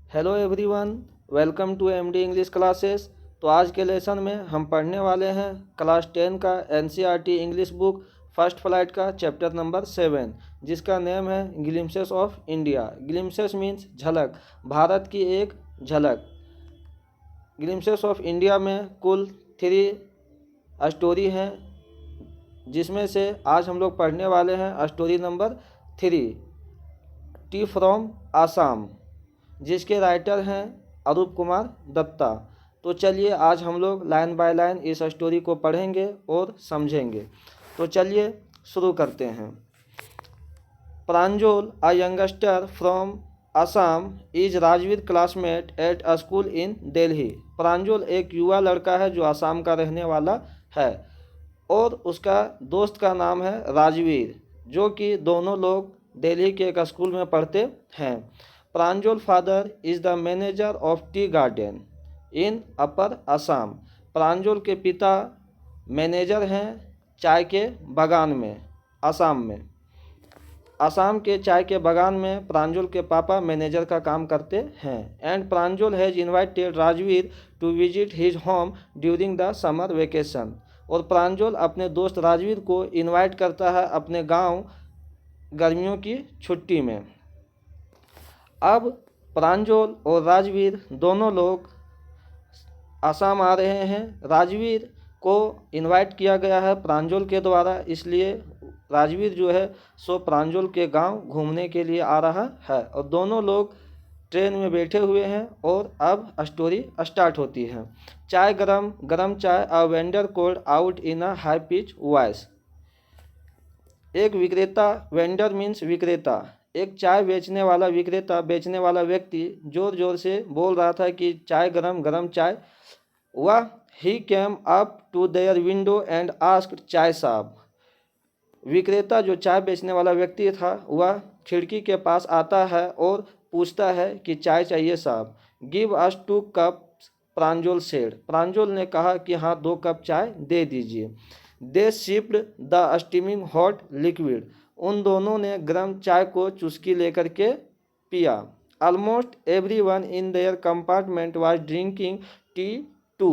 Hello everyone, welcome to MD English classes. तो आज के लेसन में हम पढ़ने वाले हैं क्लास 10 का NCERT English book first flight का चैप्टर नंबर 7, जिसका नेम है glimpses of India. Glimpses means झलक, भारत की एक झलक। ग्लिम्सेस ऑफ इंडिया में कुल 3 स्टोरी हैं, जिसमें से आज हम लोग पढ़ने वाले हैं story number 3, T from Assam, जिसके राइटर हैं अरूप कुमार दत्ता। तो चलिए आज हम लोग लाइन बाय लाइन इस स्टोरी को पढ़ेंगे और समझेंगे। तो चलिए शुरू करते हैं। Pranjal, a youngster from Assam, is Rajveer classmate at a school in Delhi. Pranjal एक युवा लड़का है जो असम का रहने वाला है और उसका दोस्त का नाम है राजवीर, जो कि दोनों लोग दिल्ली के एक स्कूल में पढ़ते हैं। Pranjal father is the manager of tea garden in upper Assam. Pranjal के पिता मैनेजर हैं चाय के बागान में, असम में। असम के चाय के बागान में प्रांजल के पापा मैनेजर का काम करते हैं। And Pranjal has invited Rajveer to visit his home during the summer vacation. और प्रांजल अपने दोस्त राजवीर को इनवाइट करता है अपने गांव गर्मियों की छुट्टी में। अब प्रांजल और राजवीर दोनों लोग असम आ रहे हैं। राजवीर को इनवाइट किया गया है प्रांजल के द्वारा, इसलिए राजवीर जो है सो प्रांजल के गांव घूमने के लिए आ रहा है और दोनों लोग ट्रेन में बैठे हुए हैं। और अब स्टोरी स्टार्ट होती है। चाय गरम गरम चाय, a vendor called out in a high pitch voice. एक विक्रेता, वेंडर मीन्स विक्रेता, एक चाय बेचने वाला व्यक्ति जोर जोर से बोल रहा था कि चाय गरम गरम चाय। वह he came up to their window and asked chai sahib. विक्रेता जो चाय बेचने वाला व्यक्ति था वह खिड़की के पास आता है और पूछता है कि चाय चाहिए साहब। Give us 2 cups, Pranjal said. Pranjal ने कहा कि हाँ 2 कप चाय दे दीजिए। They sipped the steaming hot liquid. उन दोनों ने गर्म चाय को चुस्की लेकर के पिया। Almost everyone in their compartment was drinking tea too.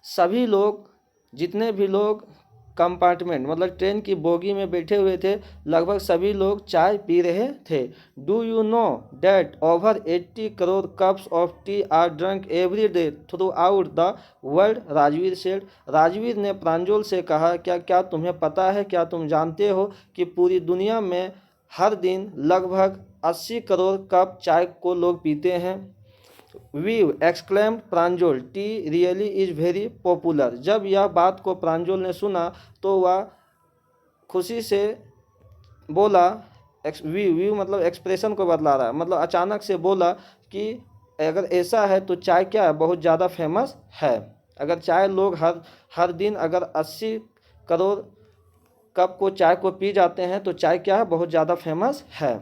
सभी लोग, जितने भी लोग कंपार्टमेंट मतलब ट्रेन की बोगी में बैठे हुए थे, लगभग सभी लोग चाय पी रहे थे। Do you know that over 80 crore cups of T R drunk every day through out the world, Rajveer said. Rajveer ने प्रांजल से कहा, क्या तुम्हें पता है, क्या तुम जानते हो कि पूरी दुनिया में हर दिन लगभग 80 करोड़ कप चाय को लोग पीते हैं। Wow exclaimed Pranjal, tea really is very popular. जब यह बात को प्रांजल ने सुना तो वह खुशी से बोला, वीव मतलब एक्सप्रेशन को बतला रहा है, मतलब अचानक से बोला कि अगर ऐसा है तो चाय क्या है, बहुत ज़्यादा फेमस है। अगर चाय लोग हर दिन अगर 80 करोड़ कप को चाय को पी जाते हैं तो चाय क्या है, बहुत ज़्यादा फेमस है।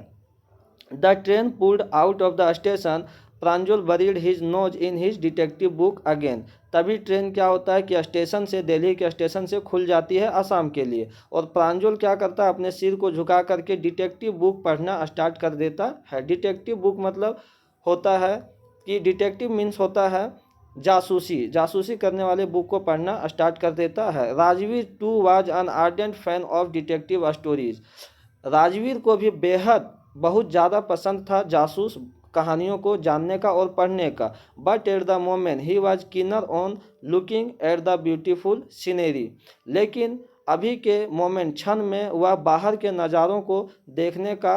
The train pulled out of the station, Pranjal buried his nose in his detective book again. तभी ट्रेन क्या होता है कि स्टेशन से, दिल्ली के स्टेशन से खुल जाती है असम के लिए, और प्रांजल क्या करता है, अपने सिर को झुका करके डिटेक्टिव बुक पढ़ना स्टार्ट कर देता है। डिटेक्टिव बुक मतलब होता है कि डिटेक्टिव मीन्स होता है जासूसी करने वाले बुक को पढ़ना स्टार्ट कर देता है। Rajveer too was an ardent fan of detective stories. Rajveer को भी बेहद बहुत ज़्यादा पसंद था जासूस कहानियों को जानने का और पढ़ने का। But at the moment he was keener on looking at the beautiful scenery. लेकिन अभी के मोमेंट, क्षण में वह बाहर के नज़ारों को देखने का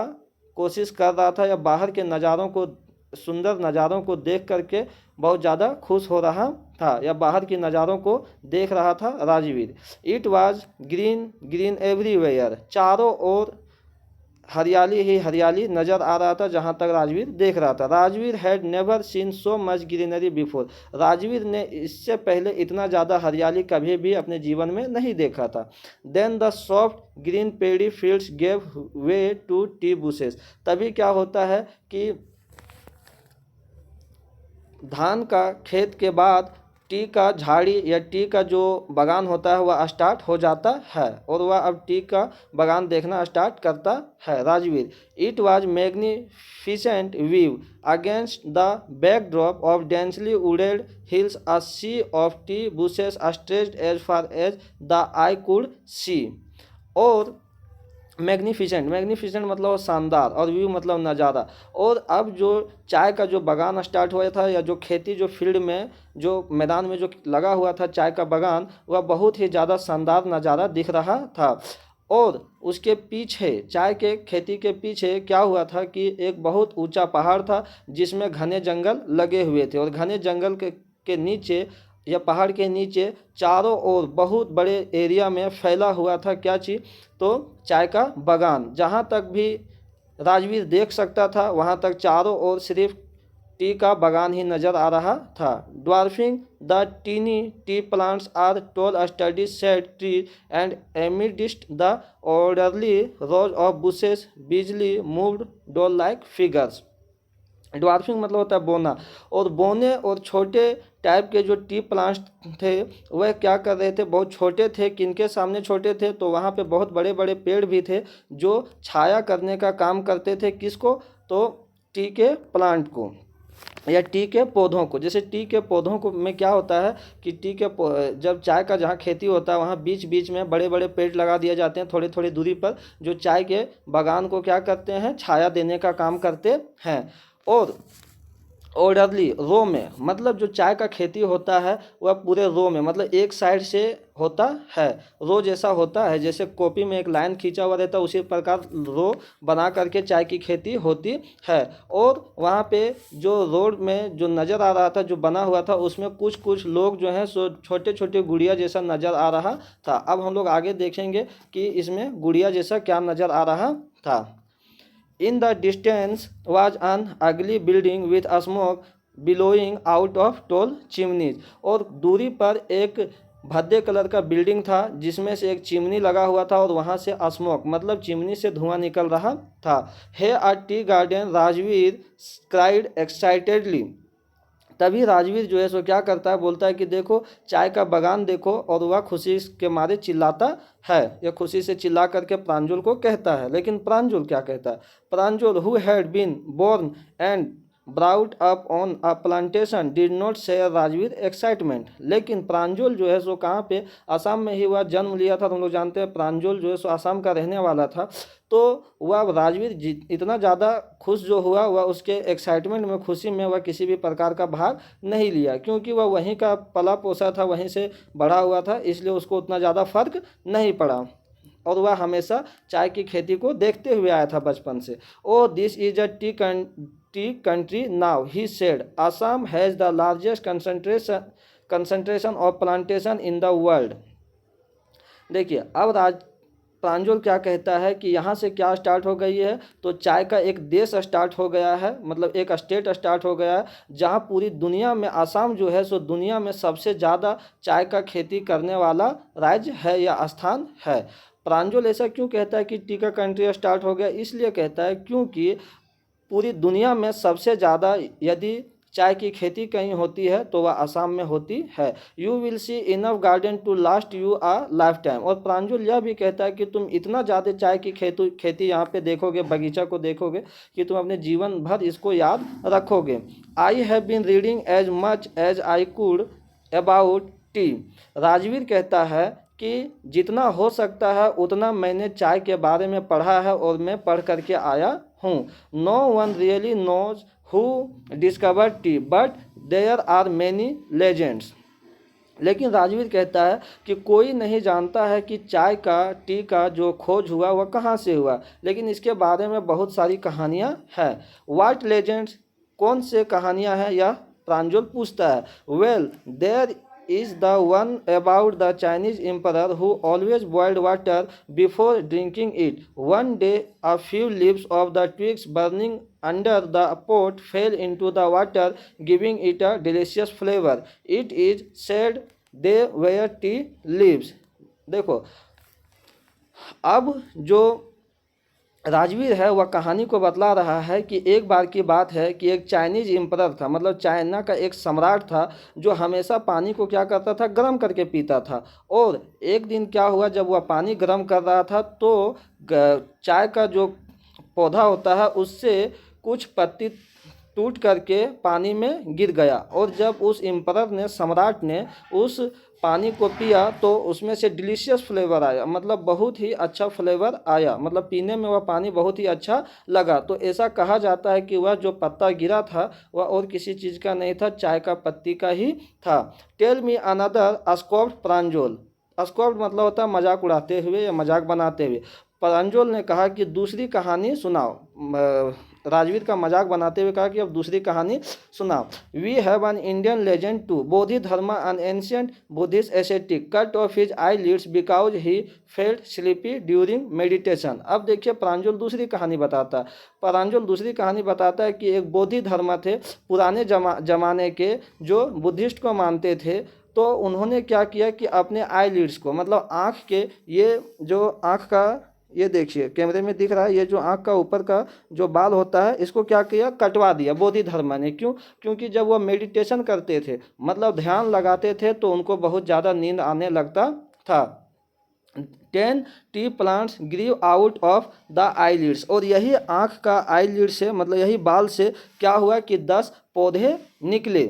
कोशिश कर रहा था, या बाहर के नज़ारों को, सुंदर नज़ारों को देख करके बहुत ज़्यादा खुश हो रहा था, या बाहर की नज़ारों को देख रहा था Rajveer. It was green green everywhere. चारों ओर हरियाली ही हरियाली नज़र आ रहा था जहाँ तक राजवीर देख रहा था। Rajveer had never seen so much greenery before. Rajveer ने इससे पहले इतना ज़्यादा हरियाली कभी भी अपने जीवन में नहीं देखा था। Then the soft green paddy fields gave way to tea bushes. तभी क्या होता है कि धान का खेत के बाद टी का झाड़ी या टी का जो बागान होता है वह स्टार्ट हो जाता है और वह अब टी का बागान देखना स्टार्ट करता है। Rajveer, it was magnificent view against the backdrop of densely wooded hills, a sea of tea bushes stretched as far as the eye could see. और मैग्निफिसेंट, मैग्निफिसेंट मतलब शानदार और व्यू मतलब नज़ारा। और अब जो चाय का जो बागान स्टार्ट हुआ था या जो खेती जो फील्ड में जो मैदान में जो लगा हुआ था चाय का बागान, वह बहुत ही ज़्यादा शानदार नज़ारा दिख रहा था। और उसके पीछे, चाय के खेती के पीछे क्या हुआ था कि एक बहुत ऊंचा पहाड़ था जिसमें घने जंगल लगे हुए थे। और घने जंगल के नीचे या पहाड़ के नीचे चारों ओर बहुत बड़े एरिया में फैला हुआ था क्या चीज़, तो चाय का बागान। जहाँ तक भी राजवीर देख सकता था वहाँ तक चारों ओर सिर्फ टी का बागान ही नज़र आ रहा था। Dwarfing the tiny tea plants are tall sturdy shade tree and amidst the orderly rows of bushes busily moved doll like figures. Dwarfing मतलब होता है बोना, और बोने और छोटे टाइप के जो टी प्लांट्स थे वह क्या कर रहे थे, बहुत छोटे थे। किनके सामने छोटे थे, तो वहाँ पे बहुत बड़े बड़े पेड़ भी थे जो छाया करने का काम करते थे। किसको, तो टी के प्लांट को या टी के पौधों को। जैसे टी के पौधों को में क्या होता है कि जब चाय का जहाँ खेती होता है वहाँ बीच बीच में बड़े बड़े पेड़ लगा दिए जाते हैं थोड़ी थोड़ी दूरी पर, जो चाय के बागान को क्या करते हैं, छाया देने का काम करते हैं। और ऑर्डरली रो में मतलब जो चाय का खेती होता है वह पूरे रो में, मतलब एक साइड से होता है, रो जैसा होता है। जैसे कॉपी में एक लाइन खींचा हुआ रहता है उसी प्रकार रो बना करके चाय की खेती होती है। और वहाँ पे जो रोड में जो नज़र आ रहा था, जो बना हुआ था, उसमें कुछ कुछ लोग जो हैं सो छोटे छोटे गुड़िया जैसा नज़र आ रहा था। अब हम लोग आगे देखेंगे कि इसमें गुड़िया जैसा क्या नज़र आ रहा था। In the distance was an ugly building with a smoke billowing out of tall chimneys। और दूरी पर एक भद्दे कलर का बिल्डिंग था जिसमें से एक चिमनी लगा हुआ था और वहाँ से स्मोक मतलब चिमनी से धुआं निकल रहा था। Hey a tea garden, Rajveer cried excitedly. तभी राजवीर जो है सो क्या करता है, बोलता है कि देखो चाय का बागान देखो, और वह खुशी के मारे चिल्लाता है या खुशी से चिल्ला करके प्रांजल को कहता है। लेकिन प्रांजल क्या कहता है, Pranjal who had been born and brought up on a plantation did not share Rajveer excitement. लेकिन प्रांजल जो है सो कहाँ पे, असम में ही वह जन्म लिया था। तो हम लोग जानते हैं प्रांजल जो है सो असम का रहने वाला था। तो वह राजवीर इतना ज़्यादा खुश जो हुआ, वह उसके एक्साइटमेंट में, खुशी में वह किसी भी प्रकार का भाग नहीं लिया, क्योंकि वह वहीं का पला पोसा था, वहीं से बड़ा हुआ था, इसलिए उसको उतना ज़्यादा फर्क नहीं पड़ा। और वह हमेशा चाय की खेती को देखते हुए आया था बचपन से। Oh this is a tea country now, he said, Assam has the largest concentration of plantation in the world. देखिए अब प्रांजल क्या कहता है कि यहाँ से क्या स्टार्ट हो गई है, तो चाय का एक देश स्टार्ट हो गया है, मतलब एक स्टेट स्टार्ट हो गया है जहाँ पूरी दुनिया में आसाम जो है सो दुनिया में सबसे ज़्यादा चाय का खेती करने वाला राज्य है या स्थान है। प्रांजल ऐसा क्यों कहता है कि टी का कंट्री स्टार्ट हो गया, इसलिए कहता है क्योंकि पूरी दुनिया में सबसे ज़्यादा यदि चाय की खेती कहीं होती है तो वह आसाम में होती है। You will see enough garden to last you a lifetime. और प्रांजल यह भी कहता है कि तुम इतना ज़्यादा चाय की खेती यहाँ पे देखोगे, बगीचा को देखोगे कि तुम अपने जीवन भर इसको याद रखोगे। I have been reading as much as I could about tea. Rajveer कहता है कि जितना हो सकता है उतना मैंने चाय के बारे में पढ़ा है और मैं पढ़ करके आया हूँ। No one really knows who discovered tea but there are many legends. लेकिन राजवीर कहता है कि कोई नहीं जानता है कि चाय का, टी का जो खोज हुआ वह कहाँ से हुआ, लेकिन इसके बारे में बहुत सारी कहानियाँ हैं। व्हाट लेजेंड्स, कौन से कहानियाँ हैं, यह प्रांजल पूछता है। Well there is the one about the Chinese emperor who always boiled water before drinking it. One day a few leaves of the twigs burning under the pot fell into the water, giving it a delicious flavor. It is said they were tea leaves। देखो अब जो राजवीर है वह कहानी को बतला रहा है कि एक बार की बात है कि एक चाइनीज एम्परर था, मतलब चाइना का एक सम्राट था, जो हमेशा पानी को क्या करता था, गर्म करके पीता था। और एक दिन क्या हुआ, जब वह पानी गर्म कर रहा था तो चाय का जो पौधा होता है उससे कुछ पत्ती टूट करके पानी में गिर गया। और जब उस एम्परर ने, सम्राट ने उस पानी को पिया तो उसमें से डिलीशियस फ्लेवर आया, मतलब बहुत ही अच्छा फ्लेवर आया, मतलब पीने में वह पानी बहुत ही अच्छा लगा। तो ऐसा कहा जाता है कि वह जो पत्ता गिरा था वह और किसी चीज़ का नहीं था, चाय का पत्ती का ही था। Tell me another asked Pranjol. Asked मतलब होता है मजाक उड़ाते हुए या मजाक बनाते हुए। प्रांजोल ने कहा कि दूसरी कहानी सुनाओ। राजवीर का मजाक बनाते हुए कहा कि अब दूसरी कहानी सुनाओ। We have an Indian legend too Bodhidharma an ancient Buddhist ascetic cut off his eyelids because he felt sleepy during meditation. अब देखिए प्रांजल दूसरी कहानी बताता है। प्रांजल दूसरी कहानी बताता है कि एक बोधि धर्म थे पुराने जमाने के, जो बुद्धिस्ट को मानते थे। तो उन्होंने क्या किया कि अपने आई लिड्स को, मतलब आँख के, ये जो आँख का, ये देखिए कैमरे में दिख रहा है, ये जो आँख का ऊपर का जो बाल होता है इसको क्या किया, कटवा दिया बोधि धर्म ने। क्यों? क्योंकि जब वो मेडिटेशन करते थे, मतलब ध्यान लगाते थे, तो उनको बहुत ज़्यादा नींद आने लगता था। 10 tea plants grew out of the eyelids. और यही आँख का आईलिड से, मतलब यही बाल से क्या हुआ कि 10 पौधे निकले।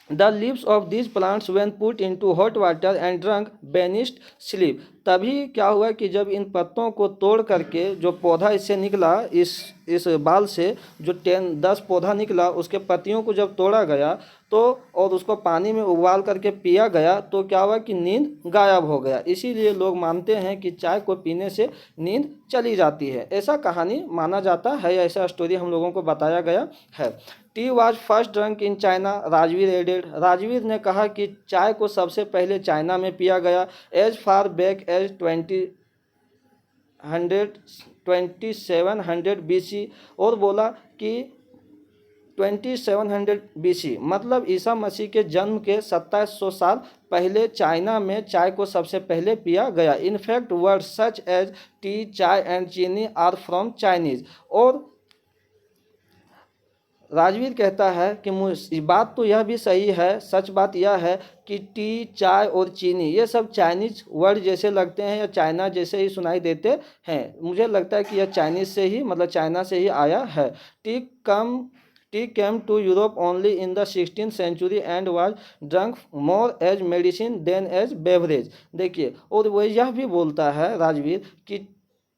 The leaves of these plants when put into hot water and drunk vanished sleep। तभी क्या हुआ कि जब इन पत्तों को तोड़ करके जो पौधा इससे निकला, इस बाल से जो 10 पौधा निकला, उसके पत्तियों को जब तोड़ा गया तो और उसको पानी में उबाल करके पिया गया, तो क्या हुआ कि नींद गायब हो गया। इसीलिए लोग मानते हैं कि चाय को पीने से नींद चली जाती है। ऐसा कहानी माना जाता है, ऐसा स्टोरी हम लोगों को बताया गया है। Tea was first drunk in China, Rajveer added. राजवीर ने कहा कि चाय को सबसे पहले चाइना में पिया गया, as far back as 2700 BC। और बोला कि 2700 BC मतलब ईसा मसीह के जन्म के 2700 साल पहले चाइना में चाय को सबसे पहले पिया गया। In fact word such as tea, chai and chini are from Chinese. और राजवीर कहता है कि बात तो यह भी सही है, सच बात यह है कि टी, चाय और चीनी ये सब चाइनीज वर्ड जैसे लगते हैं या चाइना जैसे ही सुनाई देते हैं। मुझे लगता है कि यह चाइनीज से ही, मतलब चाइना से ही आया है। Tea came to Europe only in the 16th century and was drunk more as medicine than as beverage. देखिए, और वह यह भी बोलता है राजवीर कि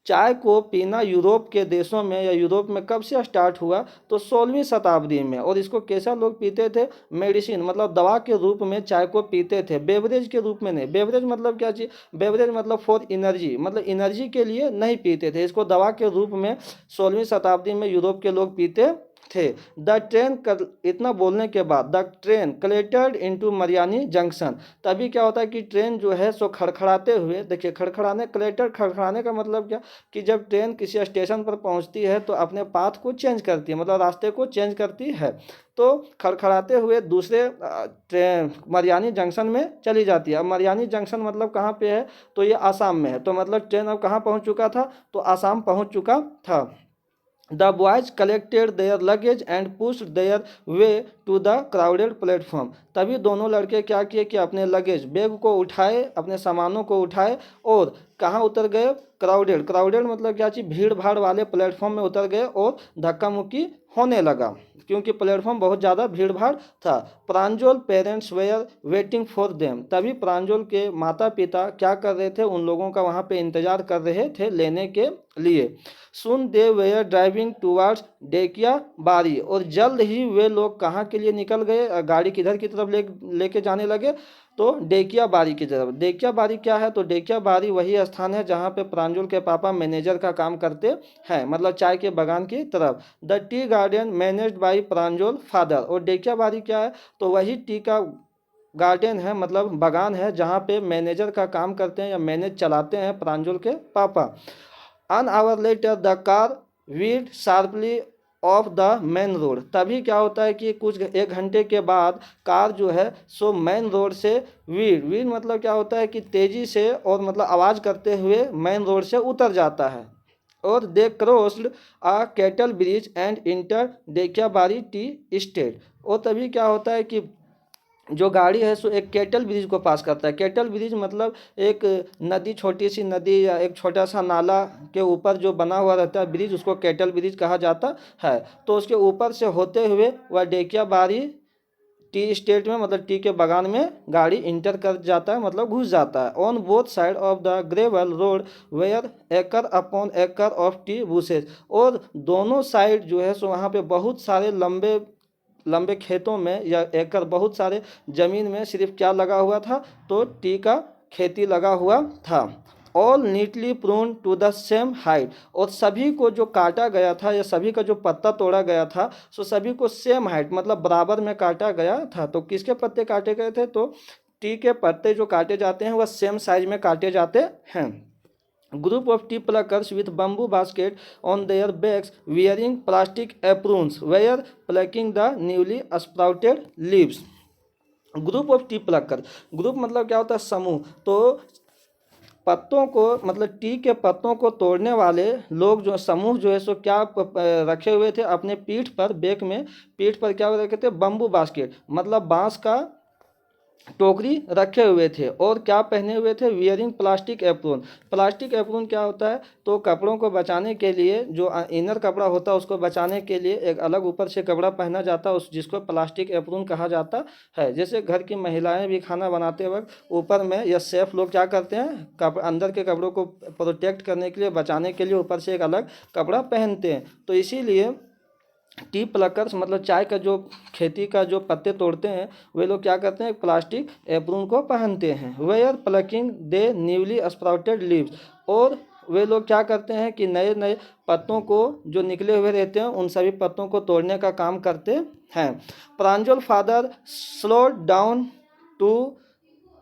चाय को पीना यूरोप के देशों में या यूरोप में कब से स्टार्ट हुआ, तो 16वीं शताब्दी में। और इसको कैसा लोग पीते थे, मेडिसिन मतलब दवा के रूप में चाय को पीते थे, बेवरेज के रूप में नहीं। बेवरेज मतलब क्या चीज़, बेवरेज मतलब फॉर एनर्जी, मतलब एनर्जी के लिए नहीं पीते थे, इसको दवा के रूप में 16वीं शताब्दी में यूरोप के लोग पीते थे। द ट्रेन इतना बोलने के बाद the train collected into Mariani junction. तभी क्या होता है कि ट्रेन जो है सो खड़खड़ाते हुए, देखिए खड़खड़ाने, कलेक्टेड खड़खड़ाने का मतलब क्या कि जब ट्रेन किसी स्टेशन पर पहुंचती है तो अपने पाथ को चेंज करती है, मतलब रास्ते को चेंज करती है, तो खड़खड़ाते हुए दूसरे ट्रेन मरियानी जंक्शन में चली जाती है। अब मरियानी जंक्शन मतलब कहाँ पे है, तो ये आसाम में है। तो मतलब ट्रेन अब कहाँ पहुँच चुका था, तो आसाम पहुँच चुका था। The boys collected their luggage and pushed their way to the crowded platform। तभी दोनों लड़के क्या किए कि अपने लगेज, बैग को उठाए, अपने सामानों को उठाए और कहाँ उतर गए, क्राउडेड मतलब क्या चीज़, भीड़ भाड़ वाले प्लेटफॉर्म में उतर गए और धक्का मुक्की होने लगा, क्योंकि प्लेटफॉर्म बहुत ज़्यादा भीड़ भाड़ था। Pranjal parents were waiting for them. तभी प्रांजल के माता पिता क्या कर रहे थे, उन लोगों का वहाँ पे इंतजार कर रहे थे लेने के लिए। सुन दे वेयर ड्राइविंग टूवर्ड्स डेकिया बारी। और जल्द ही वे लोग कहाँ के लिए निकल गए, गाड़ी किधर की तरफ लेके जाने लगे, तो डेकिया बारी की तरफ। डेकिया बारी क्या है, तो डेकिया बारी वही स्थान है जहाँ पे प्रांजल के पापा मैनेजर का काम करते हैं, मतलब चाय के बागान की तरफ। The tea garden managed by Pranjal father. और डेकिया बारी क्या है, तो वही टी का गार्डन है, मतलब बागान है, जहाँ पे मैनेजर का काम करते हैं या मैनेज चलाते हैं प्रांजल के पापा। An hour later the car veered sharply of the main road. तभी क्या होता है कि कुछ 1 घंटे के बाद कार जो है सो मेन रोड से वीड मतलब क्या होता है कि तेज़ी से और मतलब आवाज़ करते हुए मेन रोड से उतर जाता है। और they crossed a cattle bridge and enter Dekiabari tea estate. और तभी क्या होता है कि जो गाड़ी है सो एक कैटल ब्रिज को पास करता है। कैटल ब्रिज मतलब एक नदी, छोटी सी नदी या एक छोटा सा नाला के ऊपर जो बना हुआ रहता है ब्रिज, उसको कैटल ब्रिज कहा जाता है। तो उसके ऊपर से होते हुए वह डेकियाबारी टी स्टेट में, मतलब टी के बगान में गाड़ी इंटर कर जाता है, मतलब घुस जाता है। On both side of the gravel road where acre upon acre of tea bushes. और दोनों साइड जो है सो वहाँ पे बहुत सारे लंबे लंबे खेतों में या एकड़, बहुत सारे ज़मीन में सिर्फ क्या लगा हुआ था, तो टी का खेती लगा हुआ था। All neatly prune to the same height. और सभी को जो काटा गया था या सभी का जो पत्ता तोड़ा गया था सो सभी को सेम हाइट, मतलब बराबर में काटा गया था। तो किसके पत्ते काटे गए थे, तो टी के पत्ते जो काटे जाते हैं वह सेम साइज में काटे जाते हैं। Group of tea pluckers with bamboo basket on their backs wearing plastic aprons were plucking the newly sprouted leaves। Group of tea plucker, group मतलब क्या होता है, समूह। तो पत्तों को, मतलब टी के पत्तों को तोड़ने वाले लोग जो समूह जो है सो क्या रखे हुए थे अपने पीठ पर, बैक में पीठ पर क्या रखे थे, बम्बू बास्केट मतलब बांस का टोकरी रखे हुए थे। और क्या पहने हुए थे, wearing plastic apron. Plastic apron क्या होता है, तो कपड़ों को बचाने के लिए जो इनर कपड़ा होता है उसको बचाने के लिए एक अलग ऊपर से कपड़ा पहना जाता है, उस जिसको प्लास्टिक एप्रोन कहा जाता है। जैसे घर की महिलाएं भी खाना बनाते वक्त ऊपर में, या शेफ लोग क्या करते हैं, अंदर के कपड़ों को प्रोटेक्ट करने के लिए, बचाने के लिए ऊपर से एक अलग कपड़ा पहनते हैं। तो इसीलिए टी प्लकर्स मतलब चाय का जो खेती का जो पत्ते तोड़ते हैं वे लोग क्या करते हैं, प्लास्टिक एप्रून को पहनते हैं। Were plucking the newly sprouted leaves. और वे लोग क्या करते हैं कि नए नए पत्तों को जो निकले हुए रहते हैं उन सभी पत्तों को तोड़ने का काम करते हैं। Pranjal father slow down to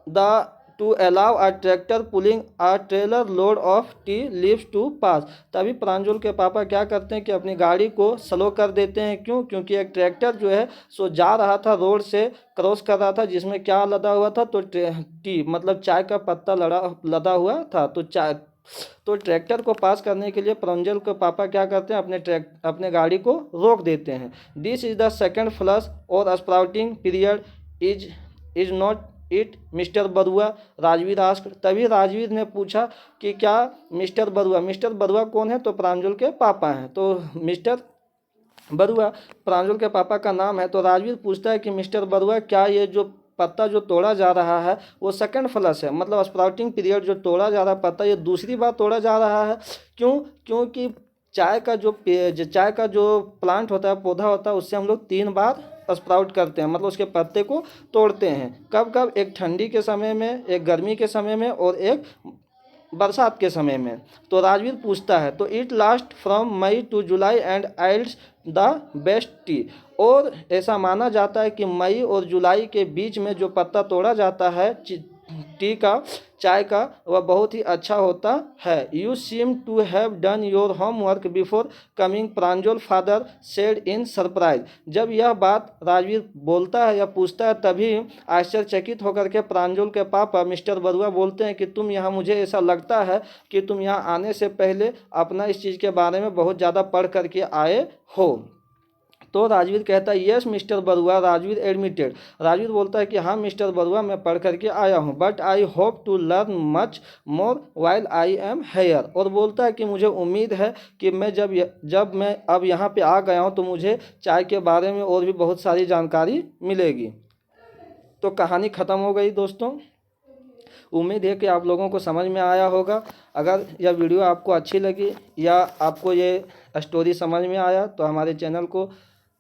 the to allow a tractor pulling a trailer load of tea leaves to pass. तभी प्रांजल के पापा क्या करते हैं कि अपनी गाड़ी को स्लो कर देते हैं। क्यों, क्योंकि एक ट्रैक्टर जो है सो जा रहा था, रोड से क्रॉस कर रहा था, जिसमें क्या लदा हुआ था, तो टी मतलब चाय का पत्ता लदा हुआ था। तो ट्रैक्टर को पास करने के लिए प्रांजल के पापा क्या करते हैं, अपने गाड़ी को रोक देते हैं। This is the second flush or sprouting period is not it mister Barua, Rajveer ask. तभी राजवीर ने पूछा कि क्या मिस्टर बरुआ कौन है, तो प्रांजल के पापा हैं। तो मिस्टर बरुआ प्रांजल के पापा का नाम है। तो राजवीर पूछता है कि मिस्टर बरुआ, क्या ये जो पत्ता जो तोड़ा जा रहा है वो सेकंड फ्लश है, मतलब स्प्राउटिंग पीरियड जो तोड़ा जा रहा है पत्ता, ये दूसरी बार तोड़ा जा रहा है। क्यों, क्योंकि चाय का जो प्लांट होता है, पौधा होता है, उससे हम लोग 3 बार स्प्राउट करते हैं, मतलब उसके पत्ते को तोड़ते हैं। कब कब, एक ठंडी के समय में, एक गर्मी के समय में, और एक बरसात के समय में। तो राजवीर पूछता है, तो it last from May to July and yields the best tea. और ऐसा माना जाता है कि मई और जुलाई के बीच में जो पत्ता तोड़ा जाता है टी का, चाय का, वह बहुत ही अच्छा होता है। You seem to have done your homework before coming, Pranjal father said in surprise. जब यह बात राजवीर बोलता है या पूछता है तभी आश्चर्यचकित होकर के प्रांजल के पापा मिस्टर बरुआ बोलते हैं कि तुम यहाँ, मुझे ऐसा लगता है कि तुम यहाँ आने से पहले अपना इस चीज़ के बारे में बहुत ज़्यादा पढ़ करके आए हो। तो राजवीर कहता है yes mister Barua, Rajveer admitted. Rajveer बोलता है कि हाँ मिस्टर बरुआ, मैं पढ़ करके आया हूँ, but I hope to learn much more while I am here. और बोलता है कि मुझे उम्मीद है कि मैं जब मैं अब यहाँ पे आ गया हूँ तो मुझे चाय के बारे में और भी बहुत सारी जानकारी मिलेगी। तो कहानी ख़त्म हो गई दोस्तों। उम्मीद है कि आप लोगों को समझ में आया होगा। अगर यह वीडियो आपको अच्छी लगी या आपको ये स्टोरी समझ में आया तो हमारे चैनल को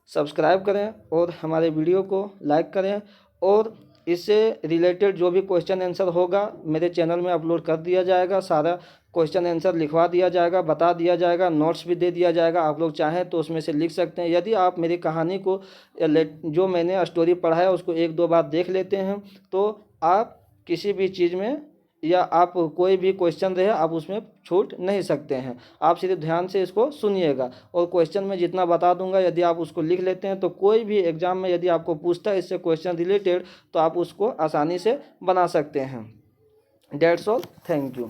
सब्सक्राइब करें और हमारे वीडियो को लाइक करें। और इससे रिलेटेड जो भी क्वेश्चन आंसर होगा मेरे चैनल में अपलोड कर दिया जाएगा। सारा क्वेश्चन आंसर लिखवा दिया जाएगा, बता दिया जाएगा, नोट्स भी दे दिया जाएगा। आप लोग चाहें तो उसमें से लिख सकते हैं। यदि आप मेरी कहानी को जो मैंने स्टोरी पढ़ा है उसको 1-2 बार देख लेते हैं तो आप किसी भी चीज़ में या आप कोई भी क्वेश्चन रहे आप उसमें छूट नहीं सकते हैं। आप सिर्फ ध्यान से इसको सुनिएगा और क्वेश्चन में जितना बता दूंगा यदि आप उसको लिख लेते हैं तो कोई भी एग्जाम में यदि आपको पूछता है इससे क्वेश्चन रिलेटेड तो आप उसको आसानी से बना सकते हैं। That's all, thank you.